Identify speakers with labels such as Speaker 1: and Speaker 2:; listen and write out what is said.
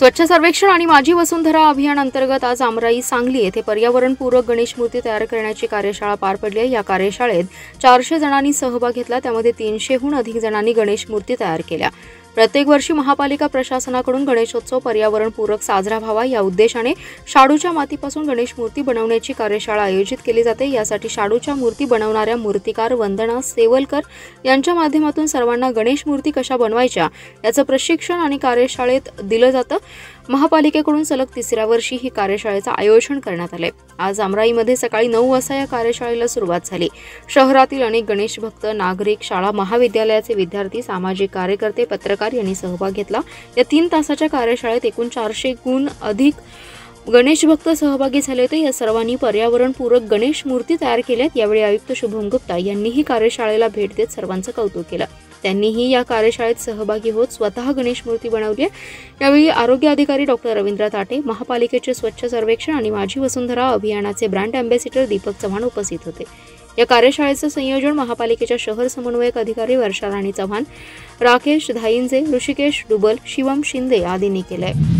Speaker 1: स्वच्छ सर्वेक्षण आणि माझी वसुंधरा अभियान अंतर्गत आज आमराई सांगली येथे पर्यावरणपूरक गणेश मूर्ती तयार करण्याची कार्यशाळा पार पडली. या कार्यशाळेत 400 जणांनी सहभाग घेतला. त्यामध्ये 300हून अधिक जणांनी गणेश मूर्ती तयार केल्या. प्रत्येक वर्षी महापालिका प्रशासनाकडून गणेशोत्सव पर्यावरणपूरक साजरा व्हावा या उद्देशाने शाडूच्या मातीपासून गणेश मूर्ती बनवण्याची कार्यशाळा आयोजित केली जाते. यासाठी शाडूच्या मूर्ती बनवणाऱ्या मूर्तिकार वंदना सेवलकर यांच्या माध्यमातून सर्वांना गणेश मूर्ती कशा बनवायच्या याचं प्रशिक्षण आणि कार्यशाळेत दिलं जातं. महापालिकेकडून सलग 3ऱ्या वर्षी ही कार्यशाळेचं आयोजन करण्यात आले. आज अमराईमध्ये सकाळी 9 वाजता या कार्यशाळेला सुरुवात झाली. शहरातील अनेक गणेश भक्त, नागरिक, शाळा महाविद्यालयाचे विद्यार्थी, सामाजिक कार्यकर्ते, पत्रकार यांनी सहभाग घेतला. या 3 तासाच्या कार्यशाळेत एकूण 400हून अधिक गणेश भक्त सहभागी झाले होते. या सर्वांनी पर्यावरणपूरक गणेश मूर्ती तयार केल्यात. यावेळी आयुक्त शुभम गुप्ता यांनीही कार्यशाळेला भेट देत सर्वांचं कौतुक केलं. त्यांनीही या कार्यशाळेत सहभागी होत स्वतः गणेश मूर्ती बनवली आहे. यावेळी आरोग्य अधिकारी डॉक्टर रवींद्र ताटे, महापालिकेचे स्वच्छ सर्वेक्षण आणि माझी वसुंधरा अभियानाचे ब्रँड अँबॅसिडर दीपक चव्हाण उपस्थित होते. या कार्यशाळेचं संयोजन महापालिकेच्या शहर समन्वयक अधिकारी वर्षा राणी चव्हाण, राकेश धाईंजे, ऋषिकेश डुबल, शिवम शिंदे आदींनी केलंय.